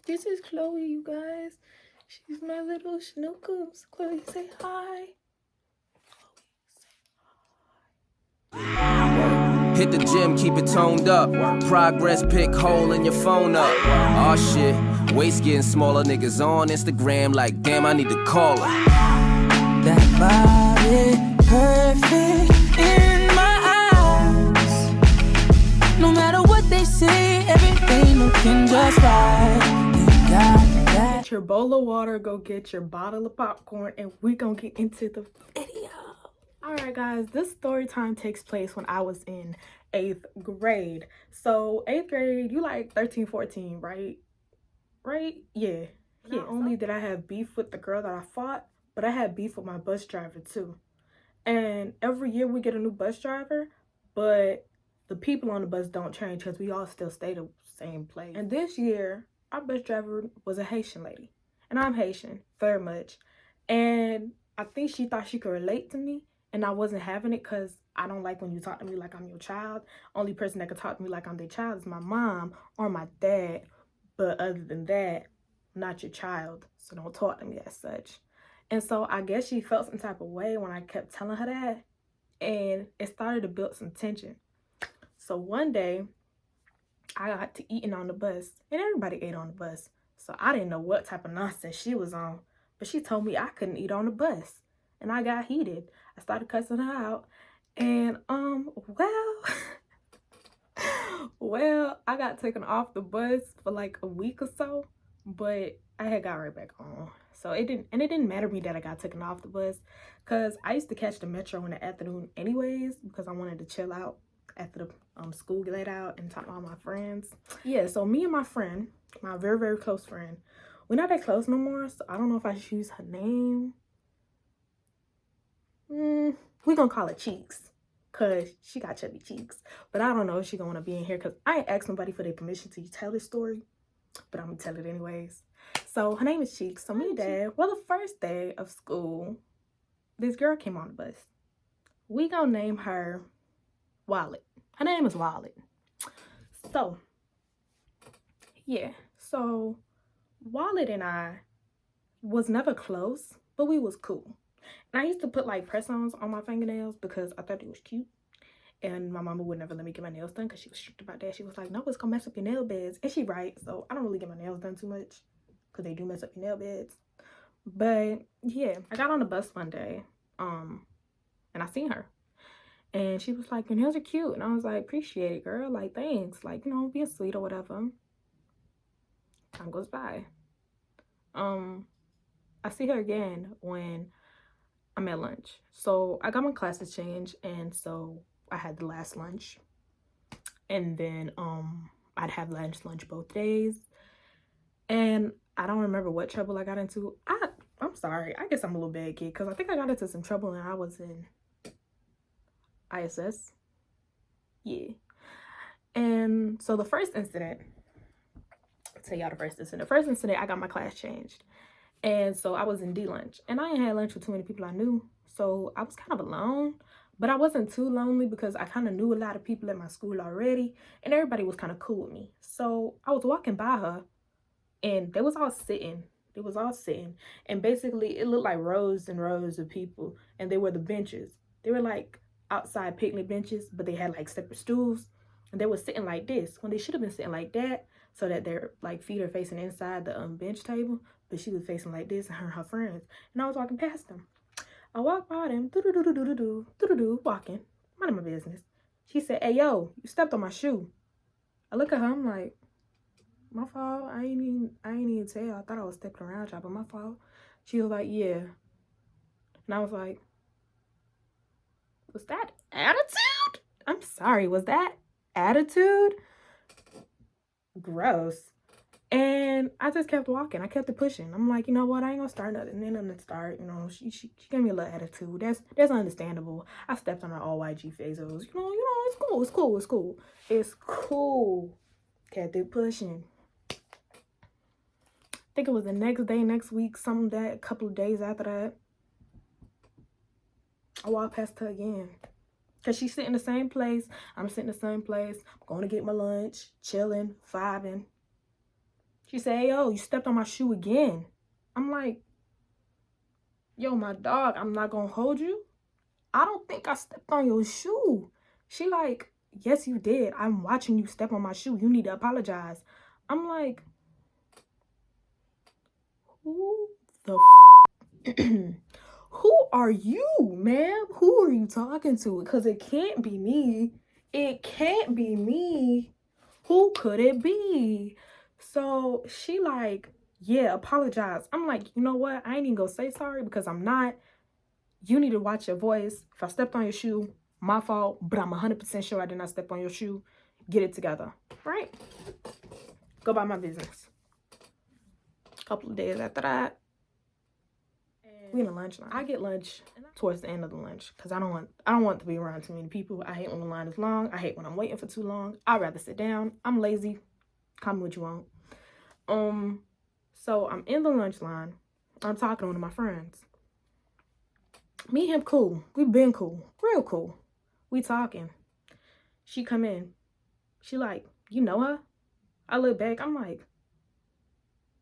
This is Chloe, you guys. She's my little snookums. Chloe, say hi. Hit the gym, keep it toned up. Progress pic, hole in your phone up. Aw shit, waist getting smaller. Niggas on Instagram like, damn, I need to call her. That body perfect in my eyes. No matter what they say, everything looking just right. You got that. Get your bowl of water, go get your bottle of popcorn, and we're gonna get into the video. Alright guys, this story time takes place when I was in 8th grade. So 8th grade, you like 13, 14, right? Right? Yeah. Not only did I have beef with the girl that I fought, but I had beef with my bus driver too. And every year we get a new bus driver, but the people on the bus don't change because we all still stay the same place. And this year, our bus driver was a Haitian lady. And I'm Haitian, very much. And I think she thought she could relate to me. And I wasn't having it because I don't like when you talk to me like I'm your child. Only person that could talk to me like I'm their child is my mom or my dad. But other than that, I'm not your child. So don't talk to me as such. And so I guess she felt some type of way when I kept telling her that. And it started to build some tension. So one day, I got to eating on the bus. And everybody ate on the bus. So I didn't know what type of nonsense she was on. But she told me I couldn't eat on the bus. And I got heated. I started cussing her out. And, well, I got taken off the bus for like a week or so. But I had got right back on. So it didn't matter to me that I got taken off the bus. Because I used to catch the metro in the afternoon anyways. Because I wanted to chill out after the school let out and talk to all my friends. Yeah, so me and my friend, my very, very close friend, we're not that close no more. So I don't know if I should use her name. We're gonna call her Cheeks because she got chubby cheeks. But I don't know if she's gonna want to be in here because I ain't asked nobody for their permission to tell this story. But I'm gonna tell it anyways. So her name is Cheeks. So me and Dad, well, the first day of school, this girl came on the bus. We gonna name her Wallet. Her name is Wallet. So, yeah. So Wallet and I was never close, but we was cool. And I used to put like press-ons on my fingernails because I thought it was cute. And my mama would never let me get my nails done because she was strict about that. She was like, no, it's gonna mess up your nail beds. And she right. So I don't really get my nails done too much because they do mess up your nail beds. But yeah, I got on the bus one day and I seen her. And she was like, your nails are cute. And I was like, appreciate it, girl. Like, thanks. Like, you know, being sweet or whatever. Time goes by. I see her again when I'm at lunch. So I got my classes changed, and so I had the last lunch. And then I'd have lunch both days. And I don't remember what trouble I got into. I'm sorry. I guess I'm a little bad kid because I think I got into some trouble when I was in ISS. Yeah. And so the first incident, I'll tell y'all the first incident. The first incident, I got my class changed. And so I was in D lunch. And I ain't had lunch with too many people I knew. So I was kind of alone. But I wasn't too lonely because I kind of knew a lot of people at my school already. And everybody was kind of cool with me. So I was walking by her. And they was all sitting. They was all sitting. And basically, it looked like rows and rows of people. And they were the benches. They were like outside picnic benches. But they had like separate stools. And they were sitting like this. When they should have been sitting like that. So that their like feet are facing inside the bench table. But she was facing like this and her friends. And I was walking past them. I walked by them. Walking. Minding my business. She said, hey, yo, you stepped on my shoe. I look at her. I'm like, my fault. I ain't even tell. I thought I was stepping around y'all, but my fault. She was like, yeah. And I was like, was that attitude? I'm sorry, was that attitude? Gross. And I just kept walking. I kept it pushing. I'm like, you know what? I ain't gonna start nothing. And then I'm gonna start, you know, she gave me a little attitude. That's understandable. I stepped on her all YG phasos. You know, it's cool. It's cool. Kept it pushing. I think it was the next day, next week, a couple of days after that. I walked past her again. Because she's sitting in the same place. I'm sitting in the same place. I'm going to get my lunch, chilling, vibing. She said, hey, yo, you stepped on my shoe again. I'm like, yo, my dog, I'm not gonna hold you. I don't think I stepped on your shoe. She like, yes, you did. I'm watching you step on my shoe. You need to apologize. I'm like, who the who are you, ma'am? Who are you talking to? Because it can't be me. It can't be me. Who could it be? So she like, yeah, apologize. I'm like, you know what? I ain't even gonna say sorry because I'm not. You need to watch your voice. If I stepped on your shoe, my fault, but I'm 100% sure I did not step on your shoe. Get it together, right? Go about my business. A couple of days after that, we in the lunch line. I get lunch towards the end of the lunch because I don't want to be around too many people. I hate when the line is long. I hate when I'm waiting for too long. I'd rather sit down. I'm lazy. Call me what you want. So I'm in the lunch line. I'm talking to one of my friends. Me and him cool. We been cool. Real cool. We talking. She come in. She like, you know her? I look back. I'm like,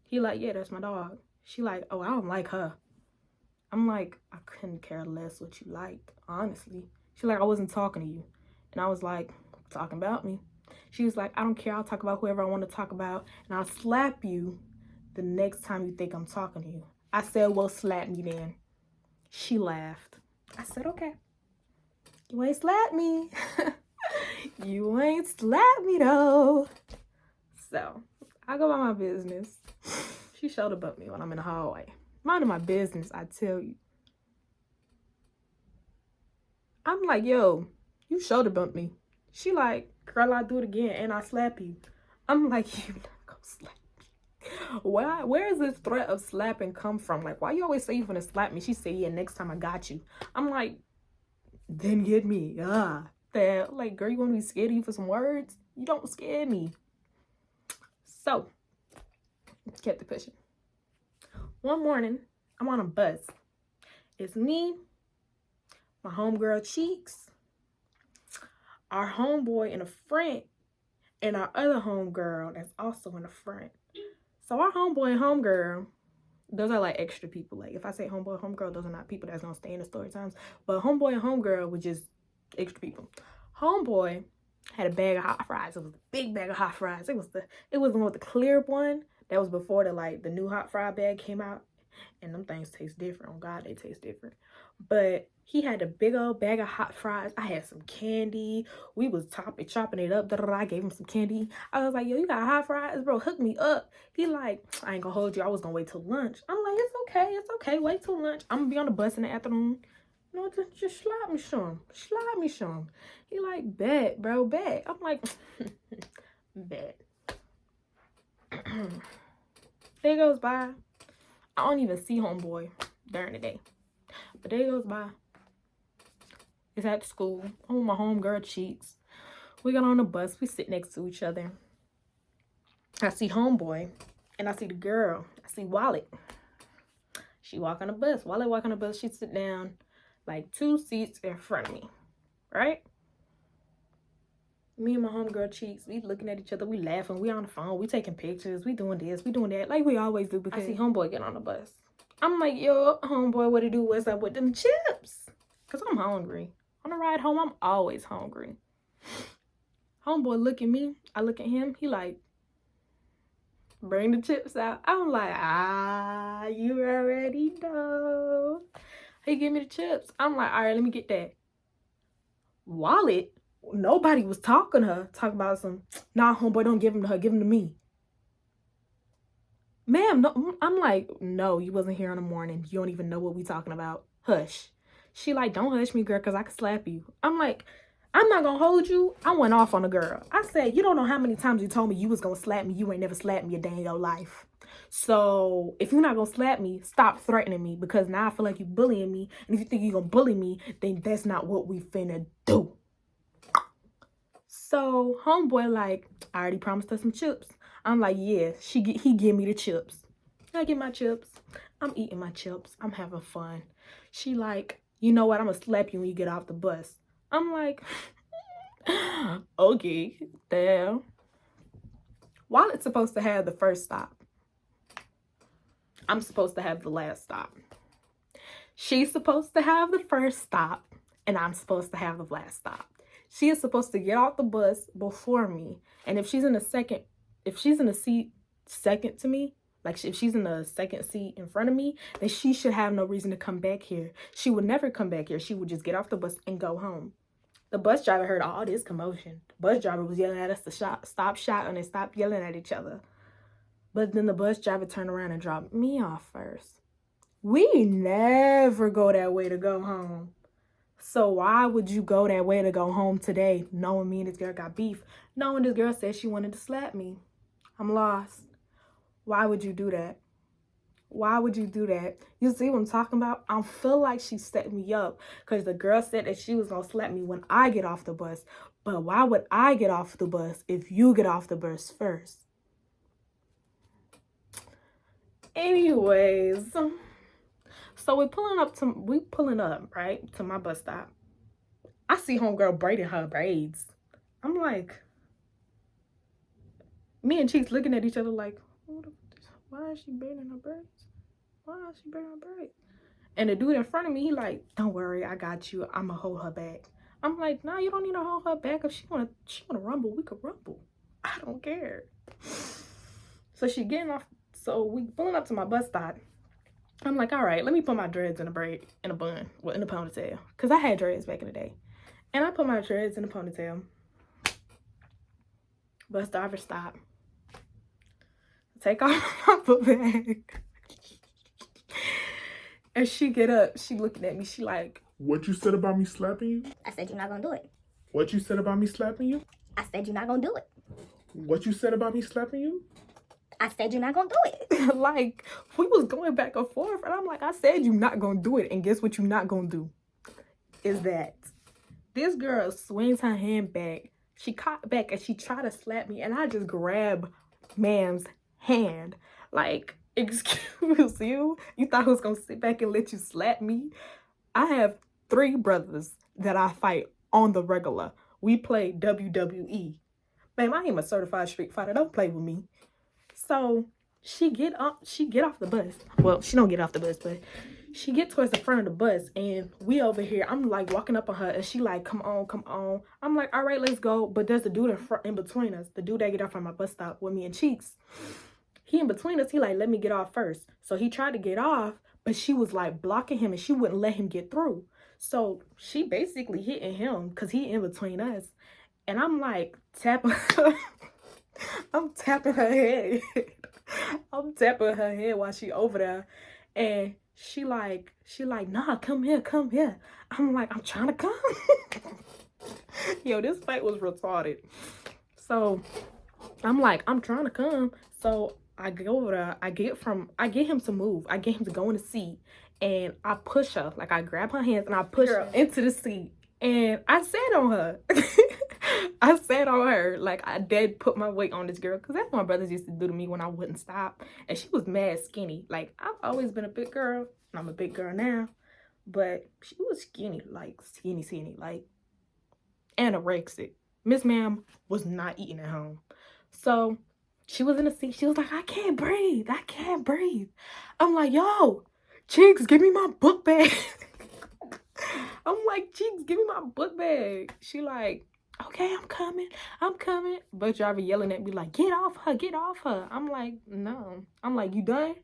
he like, yeah, that's my dog. She like, oh, I don't like her. I'm like, I couldn't care less what you liked, honestly. She like, I wasn't talking to you. And I was like, talking about me. She was like, I don't care. I'll talk about whoever I want to talk about. And I'll slap you the next time you think I'm talking to you. I said, well, slap me then. She laughed. I said, okay. You ain't slap me. You ain't slap me, though. So, I go about my business. She shoulder bumped me when I'm in the hallway. Minding my business, I tell you. I'm like, yo, you shoulder bumped me. She like, girl, I'll do it again and I slap you. I'm like, you not gonna slap me. Why? Where is this threat of slapping come from? Like, why you always say you're gonna slap me? She said, yeah, next time I got you. I'm like, then get me. Like, girl, you want me to be scared of you for some words? You don't scare me. So, kept it pushing. One morning, I'm on a bus. It's me, my homegirl Cheeks, our homeboy in the front, and our other homegirl that's also in the front. So our homeboy and homegirl, those are like extra people. Like if I say homeboy, homegirl, those are not people that's gonna stay in the story times. But homeboy and homegirl were just extra people. Homeboy had a bag of hot fries. It was a big bag of hot fries. It was the one with the clear one. That was before the new hot fry bag came out. And them things taste different. Oh God, they taste different. But he had a big old bag of hot fries. I had some candy. We was chopping it up. I gave him some candy. I was like, yo, you got hot fries? Bro, hook me up. He like, I ain't gonna hold you. I was gonna wait till lunch. I'm like, it's okay. Wait till lunch. I'm gonna be on the bus in the afternoon. You know, just slide me some. Slide me some. He like, bet, bro, bet. I'm like, bet. Day goes by. I don't even see homeboy during the day. But day goes by. It's at school. I'm with my homegirl Cheeks. We got on the bus. We sit next to each other. I see homeboy. And I see the girl. I see Wallet. She walk on the bus. Wallet walk on the bus. She sit down like 2 seats in front of me. Right? Me and my homegirl Cheeks, we looking at each other, we laughing, we on the phone, we taking pictures, we doing this, we doing that, like we always do, because I see homeboy get on the bus. I'm like, yo, homeboy, what it do? What's up with them chips? Because I'm hungry. On the ride home, I'm always hungry. Homeboy look at me, I look at him, he like, bring the chips out. I'm like, you already know. He give me the chips. I'm like, all right, let me get that. Wallet? Nobody was talking to her, talking about some, nah, homeboy, don't give him to her, give him to me. Ma'am, no, I'm like, no, you wasn't here in the morning. You don't even know what we talking about. Hush. She like, don't hush me, girl, because I can slap you. I'm like, I'm not going to hold you. I went off on the girl. I said, you don't know how many times you told me you was going to slap me. You ain't never slapped me a day in your life. So if you're not going to slap me, stop threatening me, because now I feel like you bullying me. And if you think you're going to bully me, then that's not what we finna do. So homeboy like, I already promised her some chips. I'm like, yeah, he give me the chips. I get my chips. I'm eating my chips. I'm having fun. She like, you know what? I'm gonna slap you when you get off the bus. I'm like, okay, damn. Wallet's supposed to have the first stop. I'm supposed to have the last stop. She's supposed to have the first stop, and I'm supposed to have the last stop. She is supposed to get off the bus before me. And if she's in a seat second to me, like if she's in the second seat in front of me, then she should have no reason to come back here. She would never come back here. She would just get off the bus and go home. The bus driver heard all this commotion. The bus driver was yelling at us to stop shouting and stop yelling at each other. But then the bus driver turned around and dropped me off first. We never go that way to go home. So why would you go that way to go home today, knowing me and this girl got beef, knowing this girl said she wanted to slap me? I'm lost. Why would you do that? Why would you do that? You see what I'm talking about? I feel like she set me up because the girl said that she was going to slap me when I get off the bus. But why would I get off the bus if you get off the bus first? Anyways, so we pulling up, right, to my bus stop. I see homegirl braiding her braids. I'm like, me and Cheeks looking at each other like, why is she braiding her braids? Why is she braiding her braids? And the dude in front of me, he like, don't worry, I got you. I'ma hold her back. I'm like, nah, you don't need to hold her back. If she wanna rumble, we could rumble. I don't care. So she getting off. So we pulling up to my bus stop. I'm like, all right, let me put my dreads in a braid, in a bun, well, in a ponytail. Because I had dreads back in the day. And I put my dreads in a ponytail. Bus driver stop. Take off my book bag. And she get up, she looking at me, she like, what you said about me slapping you? I said you're not gonna do it. What you said about me slapping you? I said you're not gonna do it. What you said about me slapping you? I said you're not gonna do it. like, we was going back and forth, and I'm like, I said you're not gonna do it, and guess what you're not gonna do? Is that this girl swings her hand back, she caught back, and she tried to slap me, and I just grab ma'am's hand. Like, excuse you? You thought I was gonna sit back and let you slap me? I have 3 brothers that I fight on the regular. We play WWE. Ma'am, I am a certified street fighter. Don't play with me. So she get off the bus. Well, she don't get off the bus, but she get towards the front of the bus, and we over here. I'm like walking up on her, and she like, come on, come on. I'm like, all right, let's go. But there's a dude in between us. The dude that get off on my bus stop with me and Cheeks. He in between us. He like, let me get off first. So he tried to get off, but she was like blocking him, and she wouldn't let him get through. So she basically hitting him because he in between us, and I'm like tapping. I'm tapping her head. I'm tapping her head while she over there. And she like, nah, come here. I'm like, I'm trying to come. Yo, this fight was retarded. So I'm like, I'm trying to come. So I go over there. I get him to move. I get him to go in the seat. And I push her. Like, I grab her hands and I push her into the seat. And I sat on her. I sat on her. Like, I did put my weight on this girl. Because that's what my brothers used to do to me when I wouldn't stop. And she was mad skinny. Like, I've always been a big girl. And I'm a big girl now. But she was skinny. Like, skinny. Like, anorexic. Miss Ma'am was not eating at home. So, she was in the seat. She was like, I can't breathe. I'm like, yo, Cheeks, give me my book bag. I'm like, Cheeks, give me my book bag. She like, okay, I'm coming. Bus driver yelling at me like, get off her. I'm like, no. I'm like, you done?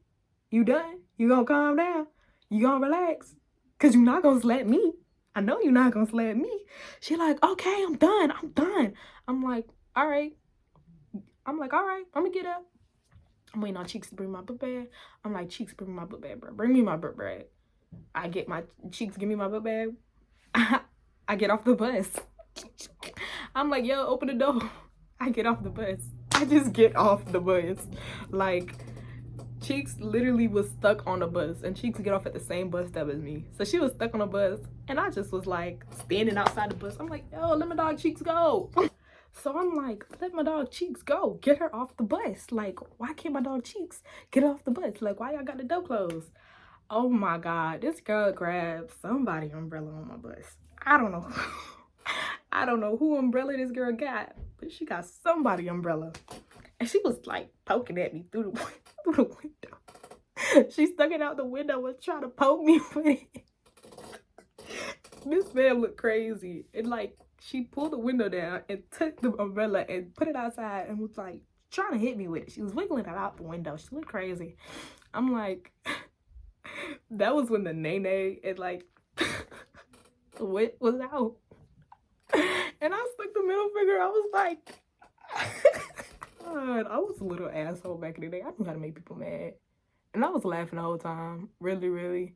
You gonna calm down? You gonna relax? Cause you're not gonna slap me. I know you're not gonna slap me. She like, okay, I'm done. I'm like, all right. I'm gonna get up. I'm waiting on Cheeks to bring my book bag. I'm like, Cheeks, bring me my book bag, bro. Bring me my book bag. I get my Cheeks, give me my book bag. I get off the bus. I'm like, yo, open the door. I get off the bus. I just get off the bus. Like, Cheeks literally was stuck on the bus, and Cheeks get off at the same bus stop as me. So she was stuck on the bus, and I just was like standing outside the bus. I'm like, yo, let my dog Cheeks go. So I'm like, let my dog Cheeks go. Get her off the bus. Like, why can't my dog Cheeks get off the bus? Like, why y'all got the door closed? Oh my God, this girl grabbed somebody's umbrella on my bus. I don't know. I don't know who umbrella this girl got, but she got somebody's umbrella. And she was like poking at me through the window. She stuck it out the window and trying to poke me with it. This man looked crazy. And like, she pulled the window down and took the umbrella and put it outside and was like trying to hit me with it. She was wiggling it out the window. She looked crazy. I'm like, that was when the nay and like the wit was out. And I stuck the middle finger. I was like, God, I was a little asshole back in the day. I knew how to make people mad. And I was laughing the whole time. Really, really.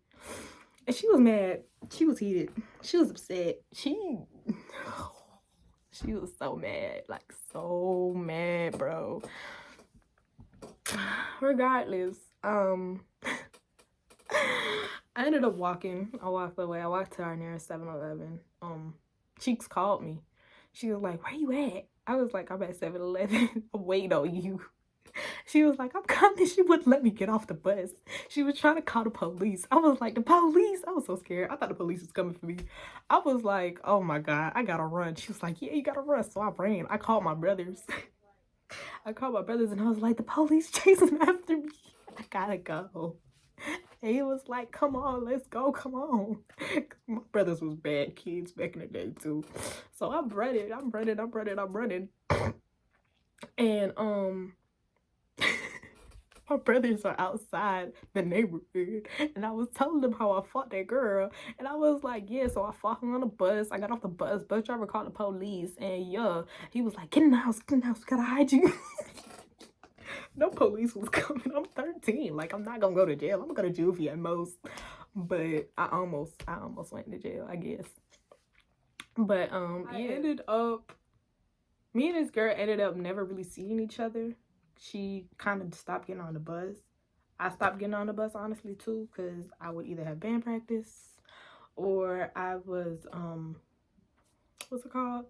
And she was mad. She was heated. She was upset. She was so mad. Like, so mad, bro. Regardless, I ended up walking. I walked away. I walked to our nearest 7-Eleven. Cheeks called me. She was like, where you at? I was like, I'm at 7-Eleven. I'm waiting on you. She was like, I'm coming. She wouldn't let me get off the bus. She was trying to call the police. I was like, the police? I was so scared. I thought the police was coming for me. I was like, oh my God, I gotta run. She was like, yeah, you gotta run. So I ran. I called my brothers. And I was like, the police chasing after me. I gotta go. And he was like, come on, let's go, come on. My brothers was bad kids back in the day too. So I'm running. And my brothers are outside the neighborhood, and I was telling them how I fought that girl, and I was like, yeah, so I fought her on the bus. I got off the bus driver called the police, and yeah, he was like, get in the house, we gotta hide you. No police was coming. I'm 13. Like, I'm not gonna go to jail. I'm gonna go to juvie at most. But I almost went to jail, I guess. But me and this girl ended up never really seeing each other. She kind of stopped getting on the bus. I stopped getting on the bus, honestly, too, because I would either have band practice or I was what's it called?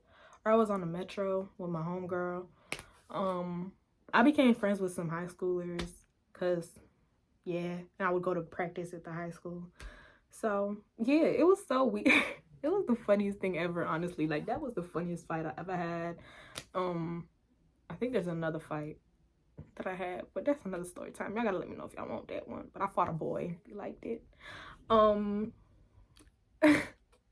Or I was on the metro with my homegirl. I became friends with some high schoolers because, yeah, and I would go to practice at the high school. So, yeah, it was so weird. It was the funniest thing ever, honestly. Like, that was the funniest fight I ever had. I think there's another fight that I had, but that's another story time. Y'all gotta let me know if y'all want that one. But I fought a boy. If you liked it.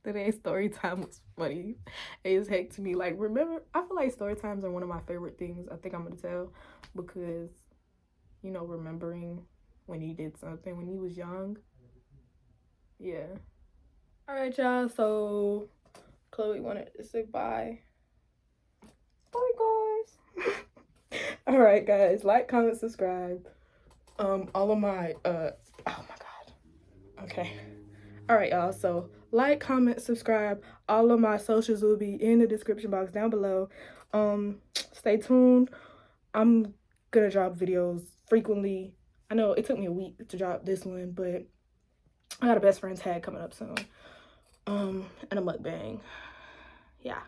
Today's story time was funny as heck to me. Like, remember, I feel like story times are one of my favorite things I think I'm gonna tell, because, you know, remembering when you did something when you was young. Yeah. All right, y'all. So Chloe wanted to say bye. Bye, guys. All right, guys. Like, comment, subscribe. All of my oh my God. Okay. All right, y'all. So like, comment, subscribe. All of my socials will be in the description box down below. Stay tuned. I'm gonna drop videos frequently. I know it took me a week to drop this one, but I got a best friend tag coming up soon. And a mukbang. Yeah.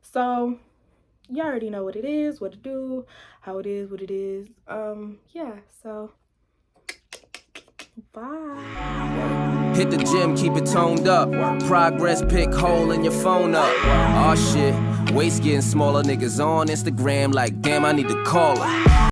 So you already know what it is, what to do, how it is, what it is. Yeah, so bye. Hit the gym, keep it toned up. Progress pic, hole in your phone up. Aw shit, waist getting smaller. Niggas on Instagram like, damn, I need to call her.